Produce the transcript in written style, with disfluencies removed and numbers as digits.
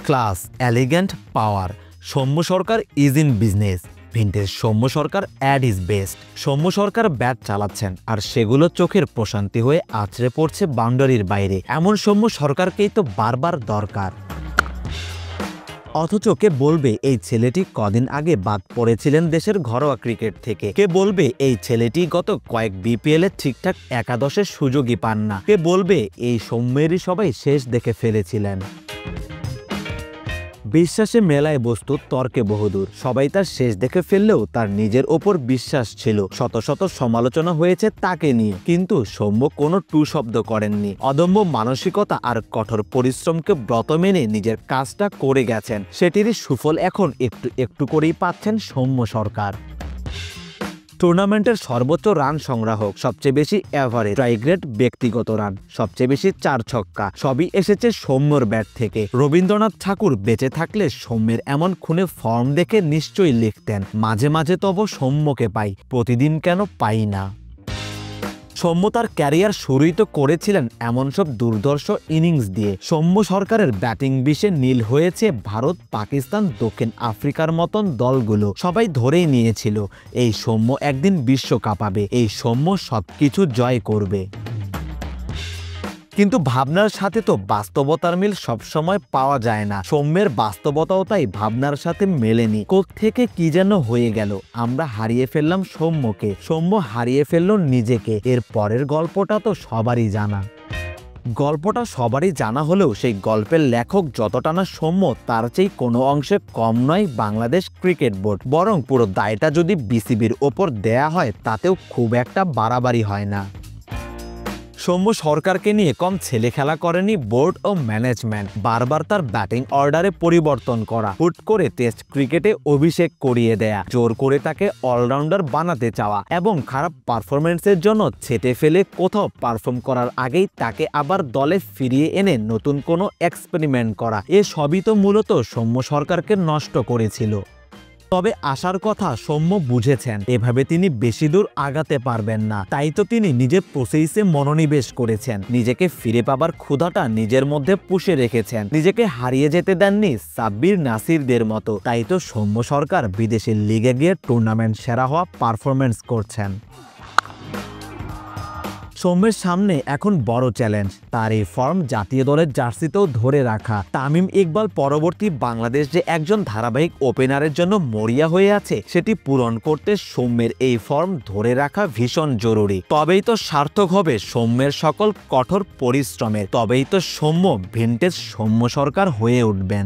Class, elegant, power. Soumya Sarkar is in business. Vintage Soumya Sarkar ad is best. Soumya Sarkar bat চালাচ্ছেন আর সেগুলো চোখের প্রশান্তি হয়ে আছড়ে পড়ছে বাউন্ডারির বাইরে। এমন সৌম্য সরকারকেই তো বারবার দরকার। অথচ কে বলবে এই ছেলেটি কদিন আগে বাদ পড়েছিলেন দেশের ঘরোয়া ক্রিকেট থেকে? কে বলবে এই ছেলেটি গত কয়েক বিপিএল এ ঠিকঠাক একাদশের সুযোগই পান না? কে বলবে এই সৌম্যেরই সবাই শেষ দেখে ফেলেছিলেন? বিশ্বাসে মেলায় বস্তু, তর্কে বহুদূর। সবাই তার শেষ দেখে ফেললেও তার নিজের ওপর বিশ্বাস ছিল। শত শত সমালোচনা হয়েছে তাকে নিয়ে, কিন্তু সৌম্য কোনো টু শব্দ করেননি। অদম্য মানসিকতা আর কঠোর পরিশ্রমকে ব্রত মেনে নিজের কাজটা করে গেছেন। সেটিরই সুফল এখন একটু একটু করেই পাচ্ছেন সৌম্য সরকার। টুর্নামেন্টের সর্বোচ্চ রান সংগ্রাহক, সবচেয়ে বেশি এভারেজ, স্ট্রাইক ব্যক্তিগত রান, সবচেয়ে বেশি 4 ছক্কা, সবই এসেছে সৌম্যর ব্যাট থেকে। রবীন্দ্রনাথ ঠাকুর বেঁচে থাকলে সৌম্যের এমন খুনে ফর্ম দেখে নিশ্চয়ই লিখতেন, মাঝে মাঝে তবু সৌম্যকে পাই, প্রতিদিন কেন পাই না। সৌম্য তার ক্যারিয়ার শুরুই তো করেছিলেন এমন সব দুর্ধর্ষ ইনিংস দিয়ে। সৌম্য সরকারের ব্যাটিং বিষে নীল হয়েছে ভারত, পাকিস্তান, দক্ষিণ আফ্রিকার মতন দলগুলো। সবাই ধরেই নিয়েছিল এই সৌম্য একদিন বিশ্ব কাঁপাবে, এই সৌম্য সবকিছু জয় করবে। কিন্তু ভাবনার সাথে তো বাস্তবতার মিল সবসময় পাওয়া যায় না। সৌম্যের বাস্তবতাও তাই ভাবনার সাথে মেলেনি। কোত্থেকে কি যেন হয়ে গেল, আমরা হারিয়ে ফেললাম সৌম্যকে, সৌম্য হারিয়ে ফেলল নিজেকে। এর পরের গল্পটা তো সবারই জানা। গল্পটা সবারই জানা হলেও সেই গল্পের লেখক যতটা না সৌম্য, তার চেয়ে কোনো অংশে কম নয় বাংলাদেশ ক্রিকেট বোর্ড। বরং পুরো দায়টা যদি বিসিবির ওপর দেয়া হয় তাতেও খুব একটা বাড়াবাড়ি হয় না। সৌম্য সরকারকে নিয়ে কম ছেলে খেলা করেনি বোর্ড ও ম্যানেজমেন্ট। বারবার তার ব্যাটিং অর্ডারে পরিবর্তন করা, হুট করে টেস্ট ক্রিকেটে অভিষেক করিয়ে দেয়া, জোর করে তাকে অলরাউন্ডার বানাতে চাওয়া এবং খারাপ পারফরমেন্সের জন্য ছেটে ফেলে কোথাও পারফর্ম করার আগেই তাকে আবার দলে ফিরিয়ে এনে নতুন কোনো এক্সপেরিমেন্ট করা, এ সবই তো মূলত সৌম্য সরকারকে নষ্ট করেছিল। তবে আশার কথা সৌম্য বুঝেছেন এভাবে তিনি বেশি দূর আগাতে পারবেন না। তাই তো তিনি নিজের প্রসেসে মনোনিবেশ করেছেন, নিজেকে ফিরে পাবার ক্ষুধাটা নিজের মধ্যে পুষে রেখেছেন, নিজেকে হারিয়ে যেতে দেননি সাব্বির নাসিরদের মতো। তাই তো সৌম্য সরকার বিদেশি লিগে গিয়ে টুর্নামেন্ট সেরা হওয়া পারফরমেন্স করছেন। সৌম্যের সামনে এখন বড় চ্যালেঞ্জ, তার এই ফর্ম জাতীয় দলের জার্সিতেও ধরে রাখা। তামিম ইকবাল পরবর্তী বাংলাদেশ যে একজন ধারাবাহিক ওপেনারের জন্য মরিয়া হয়ে আছে, সেটি পূরণ করতে সৌম্যের এই ফর্ম ধরে রাখা ভীষণ জরুরি। তবেই তো সার্থক হবে সৌম্যের সকল কঠোর পরিশ্রমের, তবেই তো সৌম্য ভিন্টেজ সৌম্য সরকার হয়ে উঠবেন।